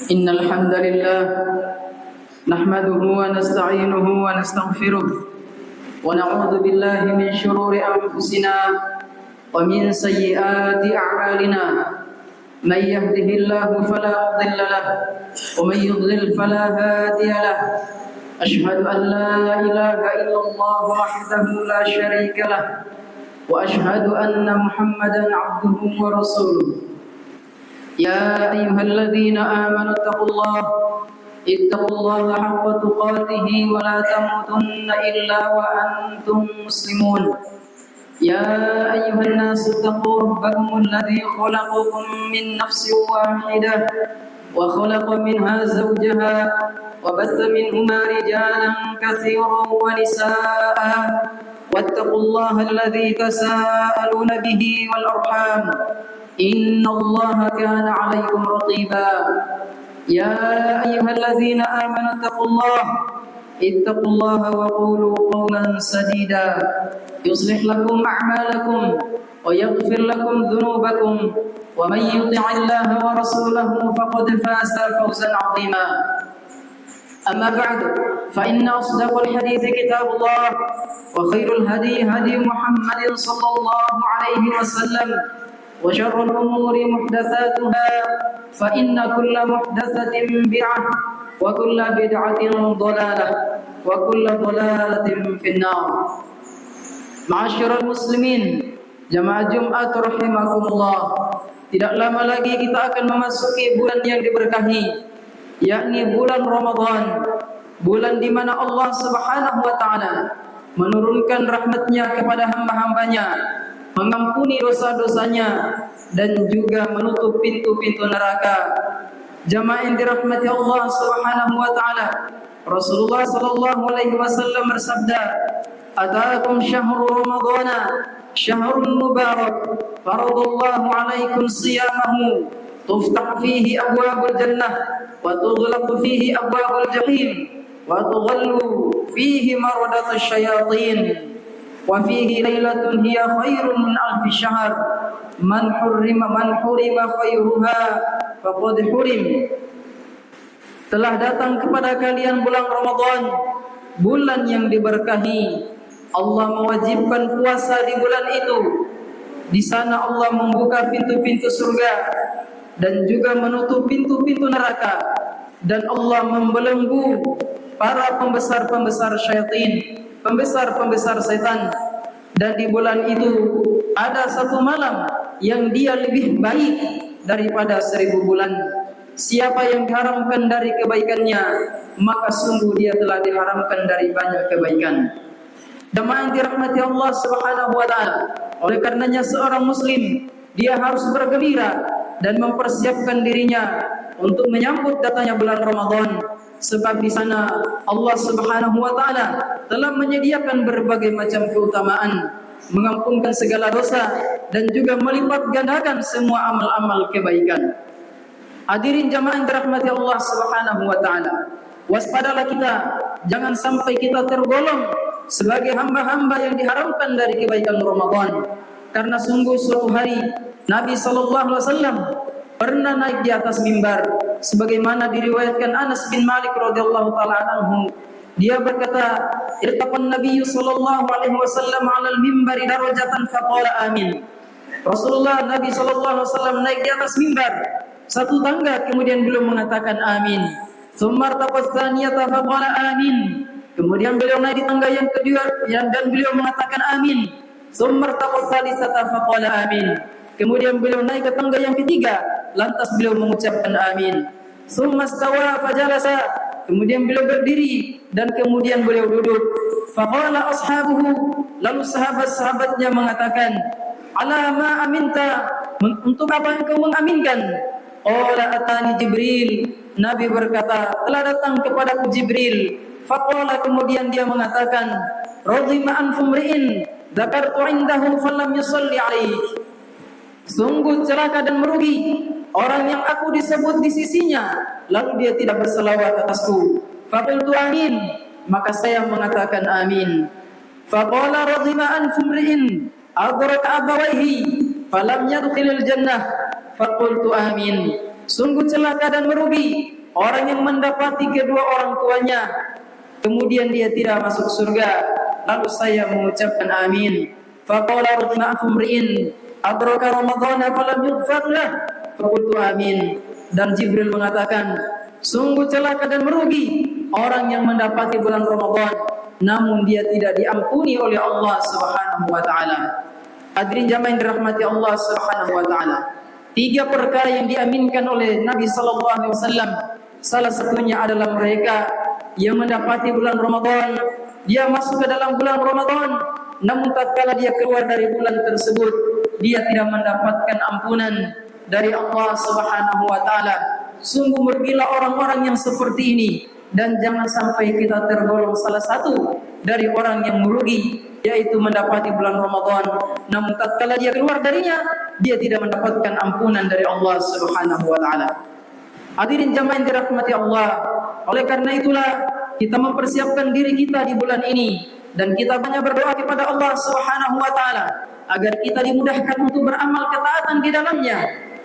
إن الحمد لله نحمده ونستعينه ونستغفره ونعوذ بالله من شرور أنفسنا ومن سيئات أعمالنا. من يهده الله فلا مضل له ومن يضلل فلا هادي له. أشهد أن لا إله إلا الله وحده لا شريك له وأشهد أن محمدا عبده ورسوله. يا أيها الذين آمنوا اتقوا الله حق تقاته ولا تموتن إلا وأنتم مسلمون. يا أيها الناس اتقوا ربكم الذي خلقكم من نفس واحدة وخلق منها زوجها وبث منهما رجالا كثيرا ونساء واتقوا الله الذي تساءلون به والأرحام إن الله كان عليكم رقيبا. يا أيها الذين آمنوا اتقوا الله وقولوا قولا سديدا يصلح لكم أعمالكم ويغفر لكم ذنوبكم ومن يطع الله ورسوله فقد فاز فوزا عظيما. أما بعد فإن أصدق الحديث كتاب الله وخير الهدي هدي محمد صلى الله عليه وسلم وشر الأمور محدثاتها فإن كل محدثة بدعة وكل بدعة ضلالة وكل ضلالة في النار. Ma'asyiral muslimin, jamaah Jumat rahimakumullah. Tidak lama lagi kita akan memasuki bulan yang diberkahi, yakni bulan Ramadan. Bulan di mana Allah Subhanahu wa taala menurunkan rahmat-Nya kepada hamba-hambanya, mengampuni dosa-dosanya dan juga menutup pintu-pintu neraka. Jamaah yang dirahmati Allah Subhanahu wa taala, Rasulullah sallallahu alaihi wasallam bersabda, "Ataakum syahrul ramadhana syahrun mubarak, faradallahu alaikum siyamahu, tuftah fihi abwabul jannah wa tughlaqu fihi abwabul jahim wa tughallu fihi maradatus syayatin." وفيه ليلة هي خير من ألف شهر من حرم خيرها فقد حرم. Telah datang kepada kalian bulan Ramadan, bulan yang diberkahi. Allah mewajibkan puasa di bulan itu. Di sana Allah membuka pintu-pintu surga dan juga menutup pintu-pintu neraka, dan Allah membelenggu para pembesar-pembesar syaitan, pembesar-pembesar setan. Dan di bulan itu ada satu malam yang dia lebih baik daripada 1000 bulan. Siapa yang diharamkan dari kebaikannya, maka sungguh dia telah diharamkan dari banyak kebaikan. Jemaah yang dirahmati Allah Subhanahu wa taala, oleh karenanya seorang muslim dia harus bergembira dan mempersiapkan dirinya untuk menyambut datangnya bulan Ramadan. Sebab di sana Allah Subhanahu wa taala telah menyediakan berbagai macam keutamaan, mengampunkan segala dosa dan juga melipat gandakan semua amal-amal kebaikan. Hadirin jamaah yang dirahmati Allah Subhanahu wa taala, waspadalah kita, jangan sampai kita tergolong sebagai hamba-hamba yang diharamkan dari kebaikan Ramadan. Karena sungguh suatu hari Nabi sallallahu alaihi wasallam pernah naik di atas mimbar, sebagaimana diriwayatkan Anas bin Malik radhiyallahu taala anhu. Dia berkata, "Irtaqan Nabi sallallahu alaihi wasallam 'ala al-mimbari darajatan faqala amin." Rasulullah Nabi sallallahu alaihi wasallam naik di atas mimbar satu tangga, kemudian beliau mengatakan amin. Tsumma irtaqa tsaniyata faqala amin. Kemudian beliau naik di tangga yang kedua dan beliau mengatakan amin. Tsumma irtaqa tsalisata faqala amin. Kemudian beliau naik ke tangga yang ketiga, lantas beliau mengucapkan amin. Tsumma stawa fajalasa. Kemudian beliau berdiri dan kemudian beliau duduk. Faqala ashabuhu, lalu sahabat-sahabatnya mengatakan, "Ala ma aminta?" Untuk apa engkau mengaminkan? Qala atani Jibril. Nabi berkata, telah datang kepadaku Jibril. Faqala, kemudian dia mengatakan, "Radhima anfum ri'in dzakartu indahu falam yusalli alaik." Sungguh celaka dan merugi orang yang aku disebut di sisinya, lalu dia tidak berselawat atasku. Faqultu amin, maka saya mengatakan amin. Faqala radhima anfum ri'in adraka abawaihi falam yadkhilil jannah. Faqultu amin. Sungguh celaka dan merugi orang yang mendapati kedua orang tuanya kemudian dia tidak masuk surga, lalu saya mengucapkan amin. Faqala rajulun amri'in adraka ramadhana falam yughfar lah, faqultu amin. Dan Jibril mengatakan, sungguh celaka dan merugi orang yang mendapati bulan Ramadan namun dia tidak diampuni oleh Allah Subhanahu wa taala. Hadirin jamaah yang dirahmati Allah Subhanahu wa taala. 3 perkara yang diaminkan oleh Nabi sallallahu alaihi wasallam, salah satunya adalah mereka yang mendapati bulan Ramadan, dia masuk ke dalam bulan Ramadan, namun tatkala dia keluar dari bulan tersebut, dia tidak mendapatkan ampunan dari Allah Subhanahu wa taala. Sungguh merugilah orang-orang yang seperti ini, dan jangan sampai kita tergolong salah satu dari orang yang merugi, yaitu mendapati bulan Ramadan namun tatkala dia keluar darinya, dia tidak mendapatkan ampunan dari Allah Subhanahu wa taala. Hadirin jamaah yang dirahmati Allah, oleh karena itulah kita mempersiapkan diri kita di bulan ini dan kita banyak berdoa kepada Allah Subhanahu wa taala agar kita dimudahkan untuk beramal ketaatan di dalamnya,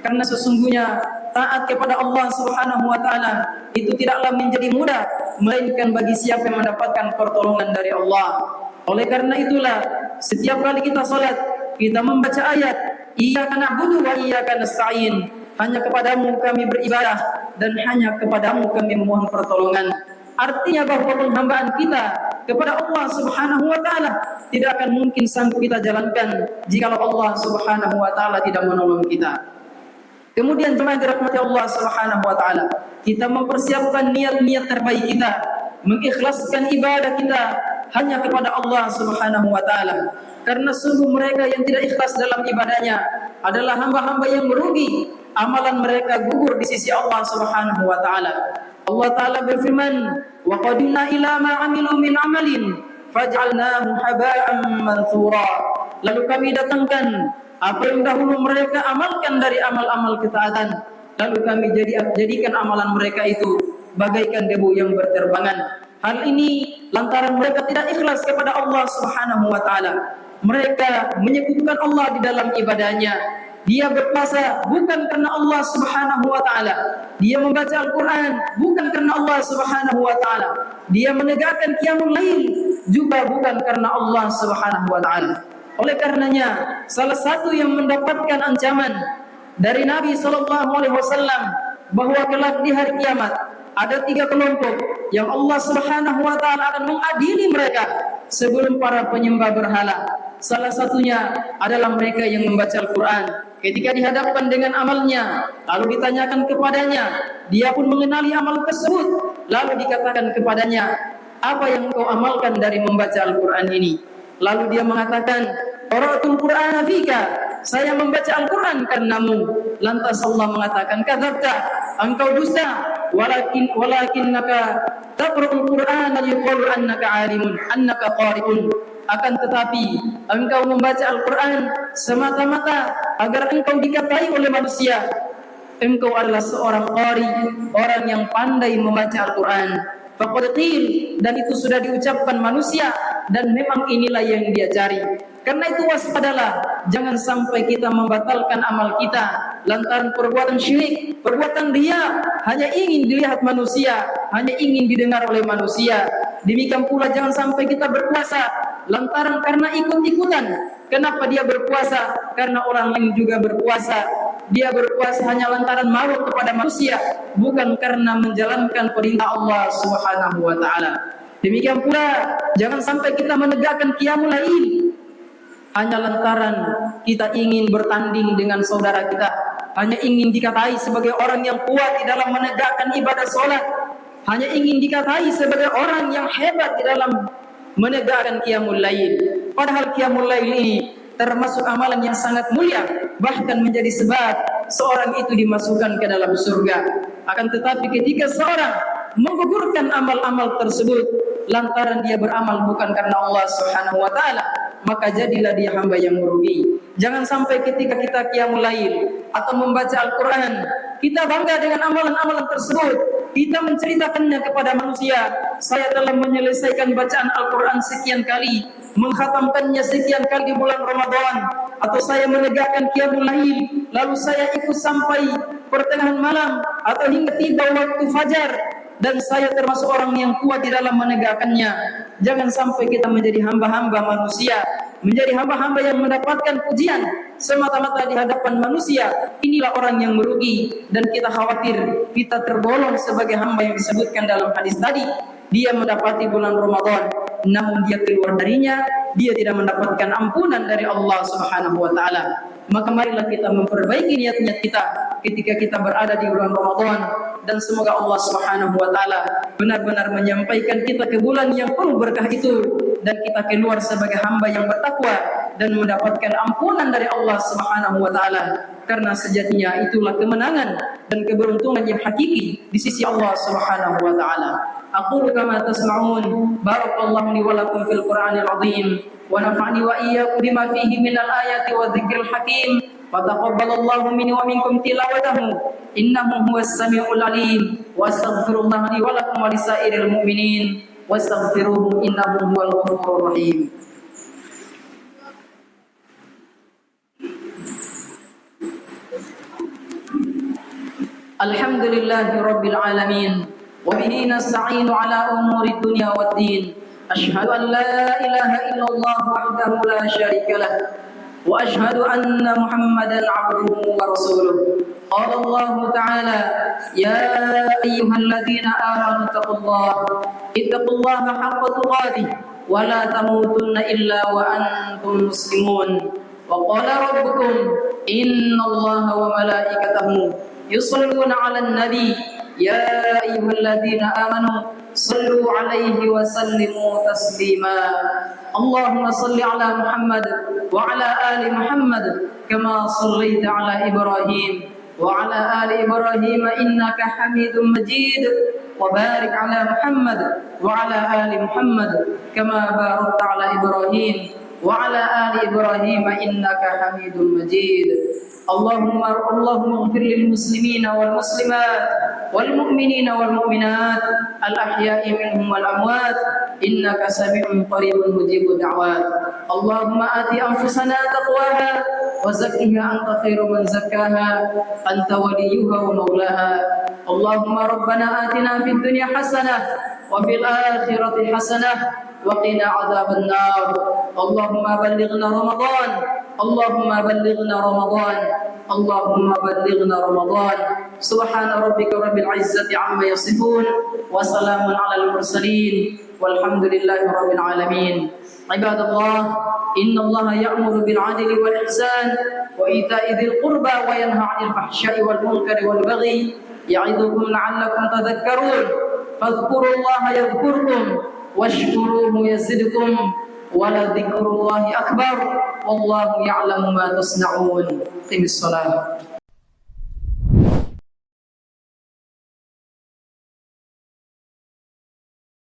karena sesungguhnya taat kepada Allah Subhanahu wa taala itu tidaklah menjadi mudah melainkan bagi siapa yang mendapatkan pertolongan dari Allah. Oleh karena itulah setiap kali kita salat, kita membaca ayat iyyaka na'budu wa iyyaka nasta'in, hanya kepadamu kami beribadah dan hanya kepadamu kami memohon pertolongan. Artinya bahwa penghambaan kita kepada Allah Subhanahu wa taala tidak akan mungkin sanggup kita jalankan jika Allah Subhanahu wa taala tidak menolong kita. Kemudian jemaah dirahmati Allah Subhanahu wa taala, kita mempersiapkan niat-niat terbaik kita, mengikhlaskan ibadah kita hanya kepada Allah Subhanahu wa taala. Karena sungguh mereka yang tidak ikhlas dalam ibadahnya adalah hamba-hamba yang merugi, amalan mereka gugur di sisi Allah Subhanahu wa taala. Allah taala berfirman, "Wa qadimna ila ma 'amilu min 'amalin faj'alnahu haba'an manthura." Lalu kami datangkan apa yang dahulu mereka amalkan dari amal-amal ketaatan, lalu kami jadikan amalan mereka itu bagaikan debu yang berterbangan. Hal ini lantaran mereka tidak ikhlas kepada Allah Subhanahu wa taala. Mereka menyebutkan Allah di dalam ibadahnya. Dia berpuasa bukan karena Allah Subhanahu wa taala. Dia membaca Al-Qur'an bukan karena Allah Subhanahu wa taala. Dia menegakkan qiyamul lail juga bukan karena Allah Subhanahu wa taala. Oleh karenanya, salah satu yang mendapatkan ancaman dari Nabi sallallahu alaihi wasallam bahwa kelak di hari kiamat ada 3 kelompok yang Allah Subhanahu wa taala akan mengadili mereka sebelum para penyembah berhala. Salah satunya adalah mereka yang membaca Al-Qur'an. Ketika dihadapkan dengan amalnya, lalu ditanyakan kepadanya, dia pun mengenali amal tersebut. Lalu dikatakan kepadanya, "Apa yang kau amalkan dari membaca Al-Qur'an ini?" Lalu dia mengatakan, "Qara'tul Qur'ana fika." Saya membaca Al-Qur'an karenamu. Lantas Allah mengatakan, "Kadzabta, engkau dusta. Walakinnaka taqra'ul Qur'ana yuqalu annaka 'alimun, annaka qari'un." Akan tetapi engkau membaca Al-Qur'an semata-mata agar engkau dikatai oleh manusia engkau adalah seorang qari, orang yang pandai membaca Al-Qur'an. Faqad qil, dan itu sudah diucapkan manusia, dan memang inilah yang dia cari. Karena itu waspadalah, jangan sampai kita membatalkan amal kita lantaran perbuatan syirik, perbuatan riya, hanya ingin dilihat manusia, hanya ingin didengar oleh manusia. Demikian pula jangan sampai kita berpuasa lantaran karena ikut-ikutan. Kenapa dia berpuasa? Karena orang lain juga berpuasa. Dia berpuasa hanya lantaran malu kepada manusia, bukan karena menjalankan perintah Allah Subhanahu wa taala. Demikian pula jangan sampai kita menegakkan qiyamul lail hanya lantaran kita ingin bertanding dengan saudara kita, hanya ingin dikatai sebagai orang yang kuat di dalam menegakkan ibadah salat, hanya ingin dikatai sebagai orang yang hebat di dalam menegakkan qiyamul lail. Padahal qiyamul lail ini termasuk amalan yang sangat mulia, bahkan menjadi sebab seorang itu dimasukkan ke dalam surga. Akan tetapi ketika seorang menggugurkan amal-amal tersebut lantaran dia beramal bukan karena Allah Subhanahu wa taala, maka jadilah dia hamba yang merugi. Jangan sampai ketika kita qiyamul lail atau membaca Al-Qur'an, kita bangga dengan amalan-amalan tersebut, kita menceritakannya kepada manusia. Saya telah menyelesaikan bacaan Al-Qur'an sekian kali, mengkhatamkannya sekian kali di bulan Ramadan, atau saya menegakkan qiyamul lail, lalu saya ikut sampai pertengahan malam atau hingga tiba waktu fajar, dan saya termasuk orang yang kuat di dalam menegakkannya. Jangan sampai kita menjadi hamba-hamba manusia, menjadi hamba-hamba yang mendapatkan pujian semata-mata di hadapan manusia. Inilah orang yang merugi, dan kita khawatir kita tergolong sebagai hamba yang disebutkan dalam hadis tadi. Dia mendapati bulan Ramadan, namun dia keluar darinya, dia tidak mendapatkan ampunan dari Allah Subhanahu wa taala. Maka marilah kita memperbaiki niat-niat kita ketika kita berada di bulan Ramadan, dan semoga Allah Subhanahu wa taala benar-benar menyampaikan kita ke bulan yang penuh berkah itu, dan kita keluar sebagai hamba yang bertakwa dan mendapatkan ampunan dari Allah Subhanahu wa taala, karena sejatinya itulah kemenangan dan keberuntungan yang hakiki di sisi Allah Subhanahu wa taala. Aqulu kama tasma'un, barakallahu li wa lakum fil Qur'anil 'azim wa nafa'ani wa iyyakum bima fihi minal ayati wa dzikril hakim. وتقبل الله مني ومنكم تلاوته إنه هو السميع العليم وأستغفر الله لي ولكم ولسائر المؤمنين واستغفروه إنه هو الغفور الرحيم. الحمد لله رب العالمين وبه نستعين على أمور الدنيا والدين. أشهد أن لا إله إلا الله وحده لا شريك له وأشهد أن محمدا عبده ورسوله. قال الله تعالى: يا أيها الذين آمنوا اتقوا الله حق تقاته ولا تموتن إلا وأنتم مسلمون. وقال ربكم: إن الله وملائكته يصلون على النبي يا أيها الذين آمنوا صلوا عليه وسلموا تسليما. اللهم صل على محمد وعلى آل محمد كما صليت على إبراهيم وعلى آل إبراهيم إنك حميد مجيد. وبارك على محمد وعلى آل محمد كما باركت على إبراهيم وعلى آل إبراهيم إنك حميد مجيد. اللهم اغفر للمسلمين والمسلمات والمؤمنين والمؤمنات الأحياء منهم والأموات إنك سميع قريب مجيب الدعوات. اللهم آت أنفسنا تقواها وزكها أنت خير من زكاها أنت وليها ومولاها. اللهم ربنا آتنا في الدنيا حسنة وفي الآخرة حسنة وقنا عذاب النار. اللهم بلغنا رمضان، اللهم بلغنا رمضان، اللهم بلغنا رمضان. سبحان ربك رب العزة عما يصفون وسلام على المرسلين والحمد لله رب العالمين. عباد الله، إن الله يأمر بالعدل والإحسان وإيتاء ذي القربى وينهى عن الفحشاء والمنكر والبغي يعظكم لعلكم تذكرون. فاذكروا الله يذكركم واشكروه يزدكم ولذكر الله أكبر والله يعلم ما تصنعون. قم الصلاة.